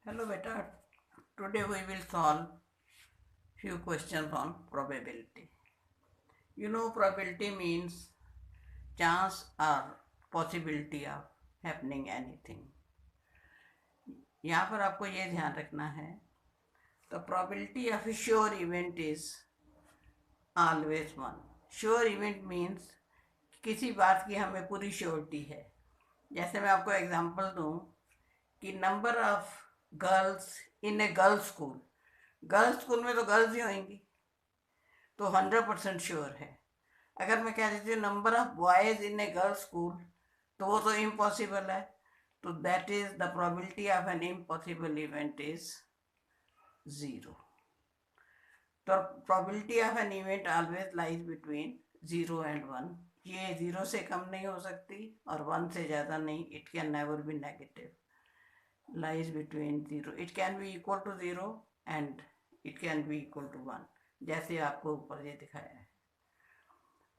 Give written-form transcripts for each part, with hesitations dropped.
Hello beta, today we will solve few questions on probability. You know probability means chance or possibility of happening anything. यहाँ पर आपको ये ध्यान रखना है the probability of a sure event is always one. Sure event means किसी बात की हमें पूरी श्योरिटी है. जैसे मैं आपको एग्जांपल दूं कि number of girls in A girls school में तो गर्ल्स ही होंगी, तो 100% श्योर है. अगर मैं कह देती हूँ number of boys in A girls school, तो वो तो इम्पॉसिबल है. तो that is the probability of an impossible event is 0. तो probability of an event always lies between 0 and 1. ये 0 से कम नहीं हो सकती और 1 से ज़्यादा नहीं. It can never be negative. lies between 0. It can be equal to 0 and it can be equal to 1. जैसे आपको ऊपर ये दिखाया है.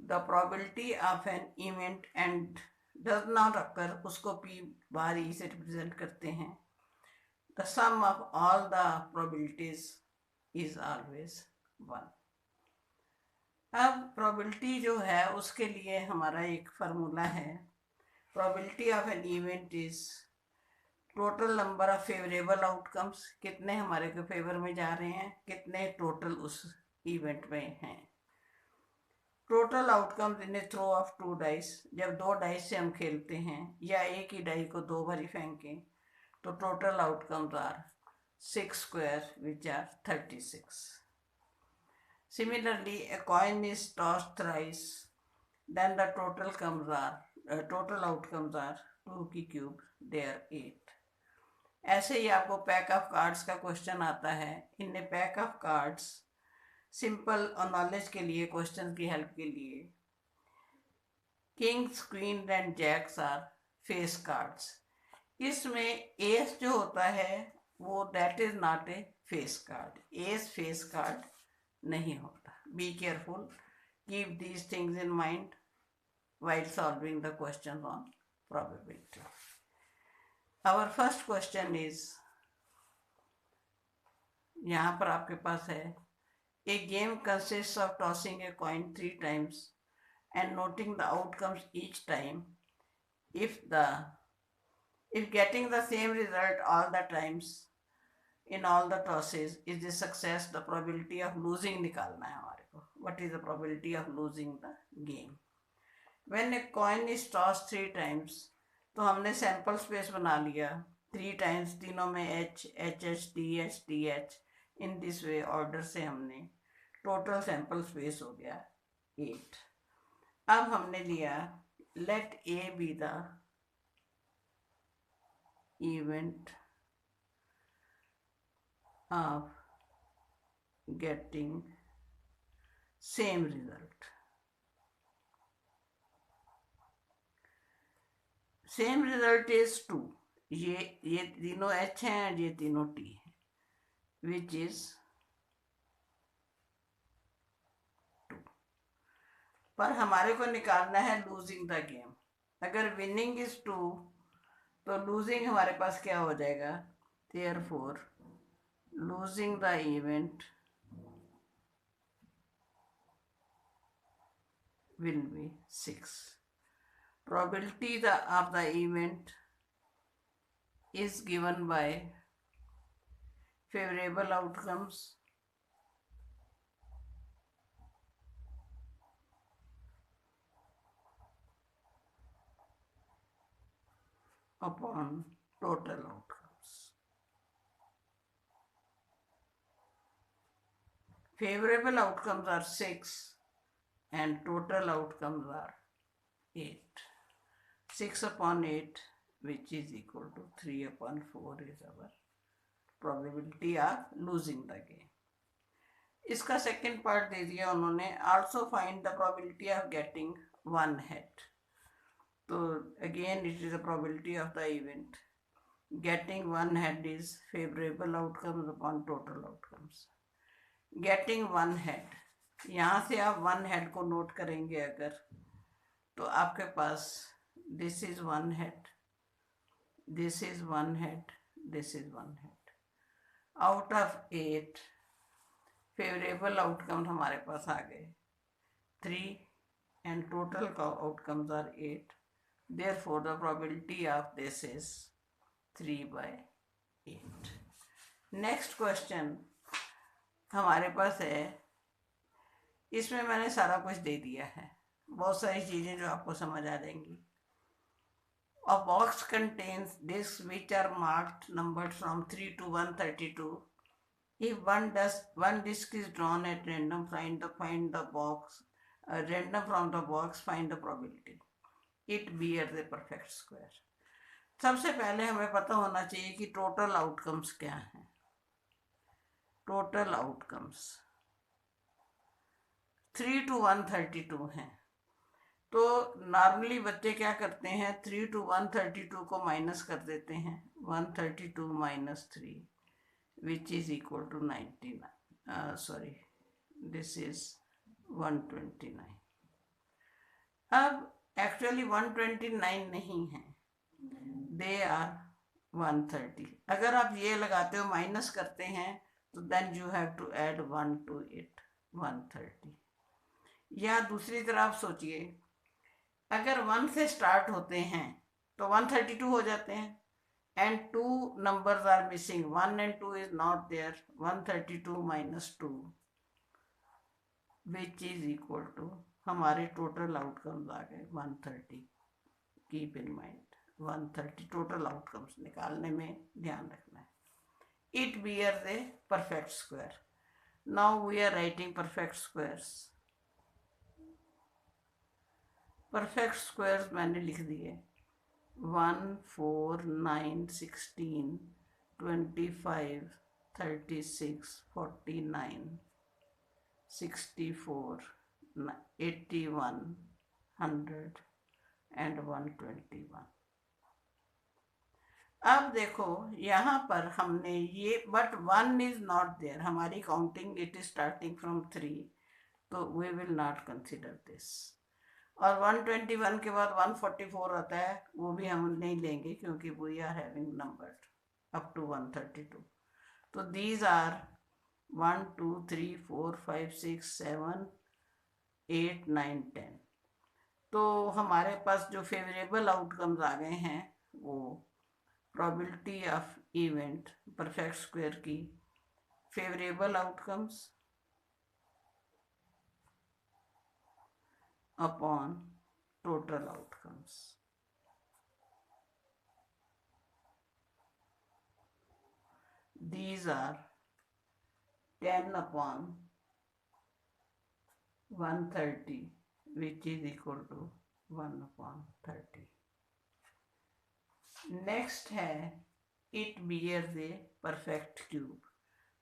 The probability of an event and does not occur, उसको p बार e से रिप्रेजेंट करते हैं. The sum of all the probabilities is always 1. अब probability जो है उसके लिए हमारा एक फार्मूला है. Probability of an event is total number of favourable outcomes, कितने हमारे के फेवर में जा रहे हैं, कितने टोटल उस इवेंट में हैं. Total outcomes in a throw of 2 dice, जब 2 डाइस से हम खेलते हैं या एक ही डाई को 2 बारी फेंकें, तो total outcomes are 6 square which are 36. Similarly a coin is tossed thrice, then the total outcomes are 2 की क्यूब, दे आर 8. ऐसे ही आपको पैक ऑफ कार्ड्स का क्वेश्चन आता है. In a pack of cards, simple और नॉलेज के लिए, क्वेश्चन की हेल्प के लिए, kings queen and jacks are face cards. इसमें एस जो होता है वो that is not a face card. Ace face card नहीं होता. Be careful, keep these things in mind while solving the questions on probability. Our first question is, यहाँ पर आपके पास है, a game consists of tossing a coin 3 times and noting the outcomes each time. If getting the same result all the times in all the tosses is the success, the probability of losing निकालना है हमारे को. What is the probability of losing the game? When a coin is tossed 3 times, तो हमने sample space बना लिया 3 times, तीनों में H H H T H T H. In this way order से हमने टोटल सैम्पल स्पेस हो गया 8. अब हमने लिया let A be the event of getting same result. Same result is 2. ये तीनों एच हैं और ये तीनों टी हैं, विच इज 2. पर हमारे को निकालना है लूजिंग द गेम. अगर विनिंग इज 2 तो लूजिंग हमारे पास क्या हो जाएगा. Therefore losing the event will be 6. Probability of the event is given by favorable outcomes upon total outcomes. Favorable outcomes are 6 and total outcomes are 8. 6 upon 8, which is equal to 3 upon 4, is our probability of losing the game. इसका second part दे दिया उन्होंने. Also find the probability of getting 1 head. तो again it is the probability of the event. Getting 1 head is favourable outcomes upon total outcomes. Getting 1 head, यहाँ से आप 1 head को note करेंगे अगर, तो आपके पास this is 1 head, this is 1 head, this is 1 head. Out of 8 favourable outcome हमारे पास आ गए 3 and total outcomes are 8. Therefore, the probability of this is 3/8. Next question हमारे पास है, इसमें मैंने सारा कुछ दे दिया है, बहुत सारी चीज़ें जो आपको समझ आ जाएंगी. A box contains discs which are marked numbered from 3 to 132. If one disc is drawn at random, find the box random from the box, find the probability. It bears a perfect square. सबसे पहले हमें पता होना चाहिए कि total outcomes क्या हैं. Total outcomes 3 to 132 हैं. तो नॉर्मली बच्चे क्या करते हैं, 3 to 132 को माइनस कर देते हैं. 132 minus 3 which is equal to 99. Sorry, this is 129. अब एक्चुअली 129 नहीं है, दे आर 130. अगर आप ये लगाते हो, माइनस करते हैं, तो then you have to add 1 to it, 130. या दूसरी तरफ सोचिए, अगर 1 से स्टार्ट होते हैं तो 132 हो जाते हैं, and 2 numbers are missing, 1 and 2 is not there. 132 minus 2 which is equal to, हमारे टोटल आउटकम्स आ गए 130. Keep in mind 130 total outcomes निकालने में ध्यान रखना है. It bears a perfect square. Now we are writing perfect squares. Perfect squares मैंने लिख दिए 1, 4, 9, 16, 25, 36, 49, 64, 81, 100 and 121. अब देखो यहाँ पर हमने ये, बट 1 is not there, हमारी counting it is starting from 3, तो we will not consider this. और 121 के बाद 144 आता है, वो भी हम नहीं लेंगे क्योंकि we are having numbered up to 132. तो दीज आर 1, 2, 3, 4, 5, 6, 7, 8, 9, 10. तो हमारे पास जो फेवरेबल आउटकम्स आ गए हैं वो probability of event perfect square की favourable outcomes upon total outcomes. These are 10 upon 130 which is equal to 1 upon 30. Next है it bears a perfect cube.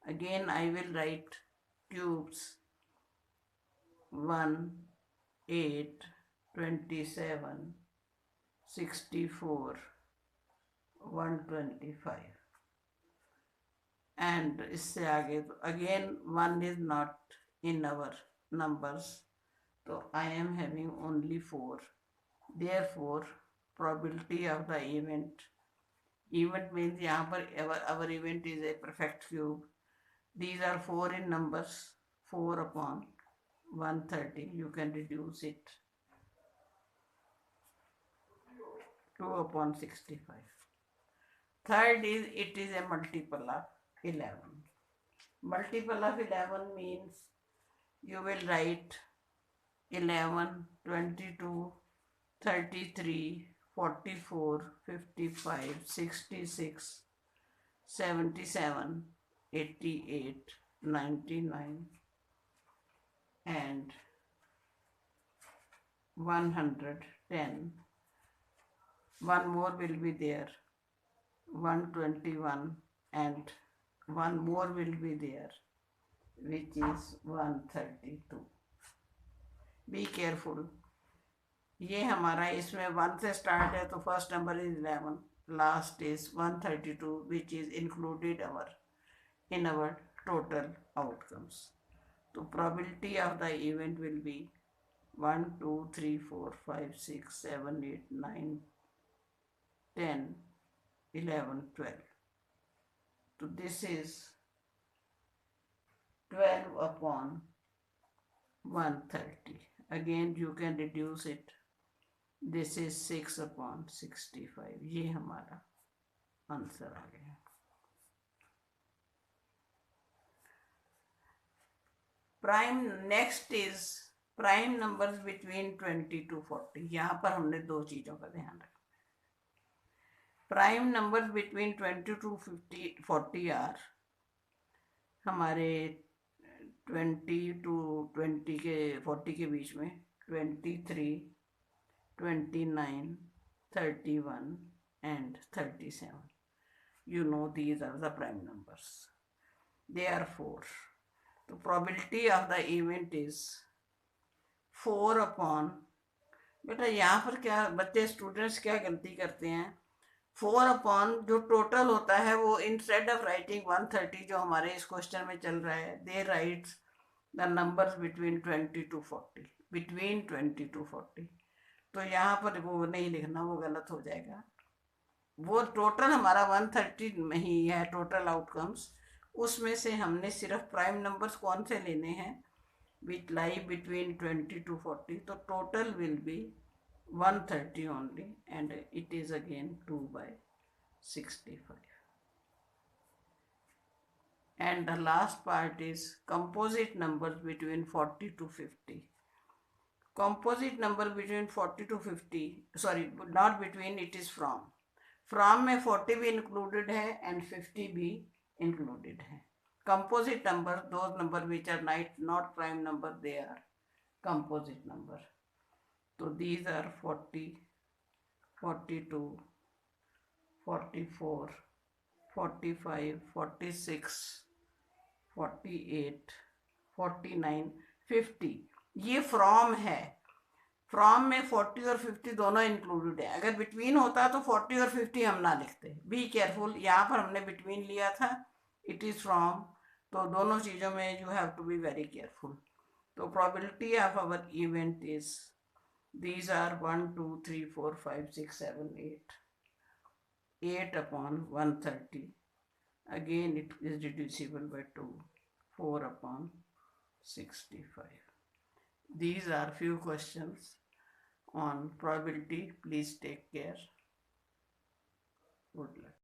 Again I will write cubes 1, 8, 27, 64, 125. And इससे आगे तो again 1 is not in our numbers, तो I am having only 4. Therefore probability of the event means यहाँ पर our event is a perfect cube. These are 4 in numbers, 4 upon 130, you can reduce it 2 upon 65. Third is, it is a multiple of 11. Multiple of 11 means you will write 11, 22, 33, 44, 55, 66, 77, 88, 99 and 110. One more will be there, 121, and one more will be there, which is 132. Be careful. ये हमारा इसमें 1 से start है तो first number is 11, last is 132 which is included in our total outcomes. तो probability of the event will be 1, 2, 3, 4, 5, 6, 7, 8, 9, 10, 11, 12. So this is 12 upon 130. Again you can reduce it. This is 6 upon 65. ये हमारा answer आ गया. Prime next is prime numbers between 20 to 40. यहाँ पर हमने दो चीज़ों का ध्यान रखना. Prime numbers between 20 to 40 are हमारे 20 to 20 के 40 के बीच में 23, 29, 31 and 37. You know these are the prime numbers. Therefore, the probability of the event is 4 upon. बेटा यहाँ पर क्या बच्चे स्टूडेंट्स क्या गलती करते हैं, 4 अपॉन जो टोटल होता है वो इंस्टेड ऑफ राइटिंग 130 जो हमारे इस क्वेश्चन में चल रहा है, they writes the numbers between 20 to 40, between 20 to 40. तो यहाँ पर वो नहीं लिखना, वो गलत हो जाएगा. वो टोटल हमारा 130 में ही है टोटल आउटकम्स. उसमें से हमने सिर्फ प्राइम नंबर्स कौन से लेने हैं, विच लाई बिटवीन 20 to 40. तो total will be 130 only, and it is again 2 by 65. And the last part is composite numbers between 40 to 50. Composite number between 40 to 50, sorry, not between, it is from. From में 40 भी included है and 50 भी included है. Composite number, those number which are not prime number, they are composite number. So these are 40, 42, 44, 45, 46, 48, 49, 50. ये from है. From में 40 और 50 दोनों इंक्लूडेड है. अगर बिटवीन होता तो 40 और 50 हम ना लिखते. बी केयरफुल, यहाँ पर हमने बिटवीन लिया था, इट इज़ फ्रॉम. तो दोनों चीज़ों में you have to be very careful. तो probability of our event is, these are 1, 2, 3, 4, 5, 6, 7, 8. 8 upon 130. Again it is reducible by 2. 4 upon 65. These are few questions on probability. Please take care. Good luck.